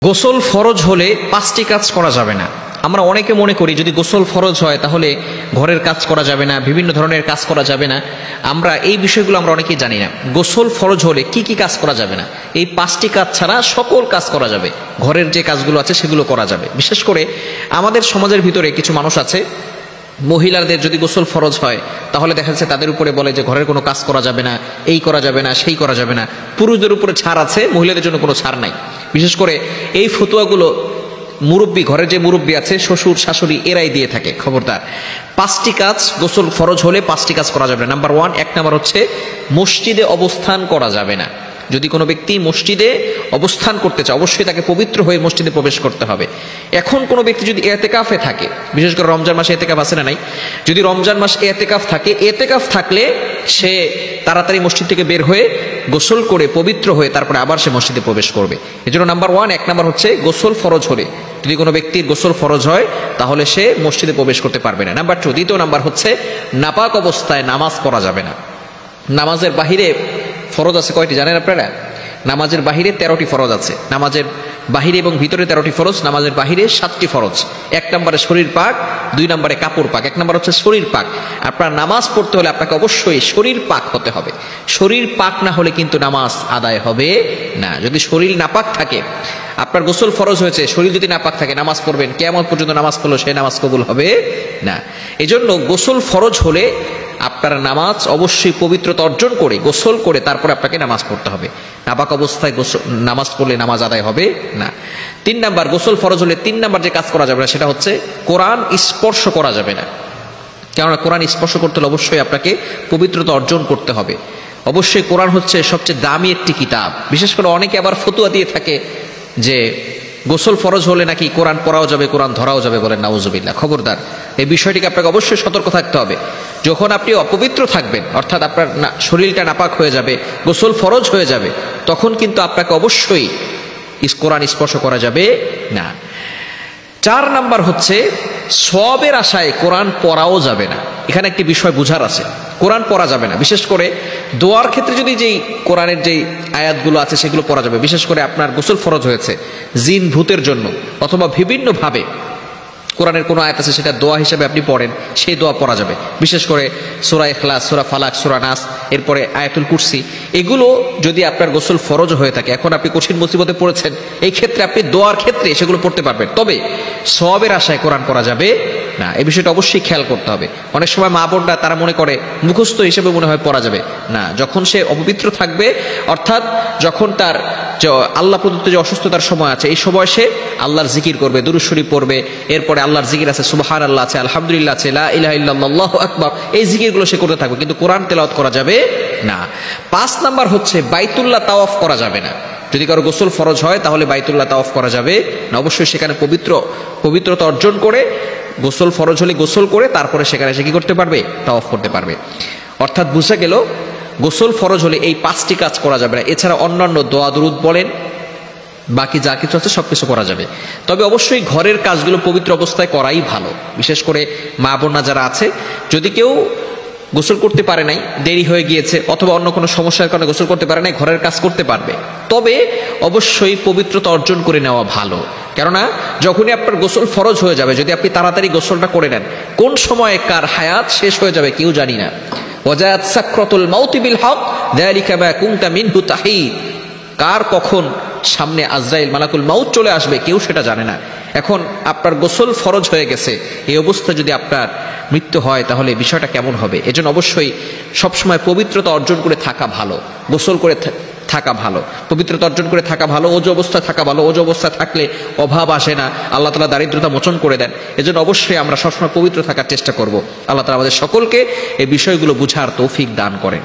গোসল ফরজ হলে 5টি কাজ করা যাবে না। আমরা অনেকে মনে করি যদি গোসল ফরজ হয় তাহলে ঘরের কাজ করা যাবে না, বিভিন্ন ধরনের কাজ করা যাবে না। আমরা এই বিষয়গুলো আমরা অনেকেই জানি না। গোসল ফরজ হলে কি কি কাজ করা যাবে না, এই 5টি কাজ ছাড়া সকল কাজ করা যাবে। ঘরের যে কাজগুলো আছে সেগুলো করা যাবে। বিশেষ করে আমাদের সমাজের ভিতরে কিছু মানুষ আছে, মহিলাদের যদি গোসল ফরজ হয় তাহলে দেখা যাচ্ছে তাদের উপরে বলে যে ঘরের কোনো কাজ করা যাবে না, এই করা যাবে না, সেই করা যাবে না। পুরুষদের উপরে ছাড় আছে, মহিলাদের জন্য কোনো ছাড় নাই। বিশেষ করে এই ফতুয়াগুলো মুরব্বী, ঘরের যে মুরব্বী আছে, শ্বশুর শাশুড়ি, এরাই দিয়ে থাকে। খবরদার, 5টি কাজ গোসল ফরজ হলে 5টি কাজ করা যাবে না। নাম্বার 1, 1 নাম্বার হচ্ছে মসজিদে অবস্থান করা যাবে না। যদি কোনো ব্যক্তি মসজিদে অবস্থান করতে চায় অবশ্যই তাকে পবিত্র হয়ে মসজিদে প্রবেশ করতে হবে। এখন কোনো ব্যক্তি যদি এতেকাফে থাকে, বিশেষ করে রমজান মাসে এতেকাফ আছে না নাই, যদি রমজান মাসে এতেকাফ থাকে, এতেকাফ থাকলে সে তাড়াতাড়ি মসজিদ থেকে বের হয়ে গোসল করে পবিত্র হয়ে তারপরে আবার সে মসজিদে প্রবেশ করবে। এজন্য নাম্বার 1, 1 নাম্বার হচ্ছে গোসল ফরজ হলে, যদি কোনো ব্যক্তির গোসল ফরজ হয় তাহলে সে মসজিদে প্রবেশ করতে পারবে না। নাম্বার 2, দ্বিতীয় নাম্বার হচ্ছে নাপাক অবস্থায় নামাজ পড়া যাবে না। নামাজের বাহিরে ফরজ আছে কয়টি জানেন আপনারা? নামাজের বাহিরে 13টি ফরজ আছে। নামাজের বাহিরে এবং ভিতরে 13টি ফরজ, নামাজের বাহিরে 7টি ফরজ। 1 নম্বরে শরীর পাক, 2 নম্বরে কাপড় পাক। 1 নম্বর হচ্ছে শরীর পাক। আপনার নামাজ পড়তে হলে আপনাকে অবশ্যই শরীর পাক হতে হবে। শরীর পাক না হলে কিন্তু নামাজ আদায় হবে না। যদি শরীর নাপাক থাকে, আপনার গোসল ফরজ হয়েছে, শরীর যদি নাপাক থাকে, নামাজ পড়বেন, কিয়ামত পর্যন্ত নামাজ পড়লো সেই নামাজ কবুল হবে না। এজন্য গোসল ফরজ হলে আপনার নামাজ অবশ্যই পবিত্রতা অর্জন করে গোসল করে তারপরে আপনাকে নামাজ পড়তে হবে। নাপাক অবস্থায় নামাজ পড়লে নামাজ আদায় হবে না। 3 নাম্বার, গোসল ফরজ হলে 3 নাম্বার যে কাজ করা যাবে না সেটা হচ্ছে কোরআন স্পর্শ করা যাবে না। কেননা কোরআন স্পর্শ করতে হলে অবশ্যই আপনাকে পবিত্রতা অর্জন করতে হবে। অবশ্যই কোরআন হচ্ছে সবচেয়ে দামি একটি কিতাব। বিশেষ করে অনেকে আবার ফতুয়া দিয়ে থাকে যে গোসল ফরজ হলে নাকি কোরআন পড়াও যাবে, কোরআন ধরাও যাবে, বলেন নাউজুবিল্লাহ। খবরদার, এই বিষয়টিকে আপনাকে অবশ্যই সতর্ক থাকতে হবে। যখন আপনি অপবিত্র থাকবেন, অর্থাৎ আপনার শরীরটা নাপাক হয়ে যাবে, গোসল ফরজ হয়ে যাবে, তখন কিন্তু আপনাকে অবশ্যই কোরআন স্পর্শ করা যাবে না। 4 নাম্বার হচ্ছে সওয়াবের আশায় কোরআন পড়াও যাবে না। এখানে একটি বিষয় বুঝার আছে, কোরআন পড়া যাবে না। বিশেষ করে দোয়ার ক্ষেত্রে যদি যেই কোরআনের যেই আয়াতগুলো আছে সেগুলো পড়া যাবে। বিশেষ করে আপনার গোসল ফরজ হয়েছে জিন ভূতের জন্য, অথবা বিভিন্নভাবে কোরআনের কোনো আয়াত আছে সেটা দোয়া হিসেবে আপনি পড়েন, সেই দোয়া পড়া যাবে। বিশেষ করে সূরা ইখলাস, সূরা ফালাক, সূরা নাস, এরপরে আয়াতুল কুরসি, এগুলো যদি আপনার গোসল ফরজ হয়ে থাকে, এখন আপনি কঠিন মুসিবতে পড়েছেন, এই ক্ষেত্রে আপনি দোয়ার ক্ষেত্রে সেগুলো পড়তে পারবেন। তবে সওয়াবের আশায় কোরআন পড়া যাবে না, এই বিষয়টা অবশ্যই খেয়াল করতে হবে। অনেক সময় মা বোনরা তারা মনে করে মুখস্থ হিসেবে মনে হয় পড়া যাবে না। যখন সে অপবিত্র থাকবে, অর্থাৎ যখন তার আল্লাহ প্রদত্ত যে অসুস্থতার সময় আছে, এই সময় সে আল্লাহর জিকির করবে, দুরূদ শরীফ পড়বে, এরপরে আল্লাহর জিকির আছে, সুবহানাল্লাহ আছে, আলহামদুলিল্লাহ আছে, লা ইলাহা ইল্লাল্লাহ, আল্লাহু আকবার, এই জিকিরগুলো সে করতে থাকবে, কিন্তু কোরআন তেলাওয়াত করা যাবে না। 5 নাম্বার হচ্ছে বাইতুল্লাহ তাওয়াফ করা যাবে না। যদি কারো গোসল ফরজ হয় তাহলে বাইতুল্লাহ তাওয়াফ করা যাবে না। অবশ্যই সেখানে পবিত্রতা অর্জন করে গোসল ফরজ হলে গোসল করে তারপরে সেখানে সে কি করতে পারবে? তাওয়াফ করতে পারবে। অর্থাৎ বুঝা গেল গোসল ফরজ হলে এই 5টি কাজ করা যাবে না। এছাড়া অন্যান্য দোয়া দুরুদ বলেন, বাকি যা কিছু আছে সবকিছু করা যাবে। তবে অবশ্যই ঘরের কাজগুলো পবিত্র অবস্থায় করাই ভালো। বিশেষ করে মা বোনা যারা আছে, যদি কেউ গোসল করতে পারে নাই, দেরি হয়ে গিয়েছে, অথবা অন্য কোনো সমস্যার কারণে গোসল করতে পারে নাই, ঘরের কাজ করতে পারবে। তবে অবশ্যই পবিত্রতা অর্জন করে নেওয়া ভালো। কেননা যখনই আপনার গোসল ফরজ হয়ে যাবে, যদি আপনি তাড়াতাড়ি গোসলটা করে নেন, কোন সময় কার হায়াত শেষ হয়ে যাবে কেউ জানি না। ওয়াজাত সাকরাতুল মাউতি বিল হক যালিকা মা কুনতা মিনহু তাহিদ। কার কখন সামনে আজরাইল মালাকুল মাউত চলে আসবে কেউ সেটা জানে না। এখন আপনার গোসল ফরজ হয়ে গেছে, এই অবস্থা যদি আপনার মৃত্যু হয় তাহলে বিষয়টা কেমন হবে? এজন্য অবশ্যই সবসময় পবিত্রতা অর্জন করে থাকা ভালো, গোসল করে থাকা ভালো, পবিত্রতা অর্জন করে থাকা ভালো, ওযু অবস্থায় থাকা ভালো। ওযু অবস্থায় থাকলে অভাব আসে না, আল্লাহ তাআলা দারিদ্রতা মোচন করে দেন। এজন্য অবশ্যই আমরা সবসময় পবিত্র থাকার চেষ্টা করব। আল্লাহ তাআলা আমাদের সকলকে এই বিষয়গুলো বুঝার তৌফিক দান করেন।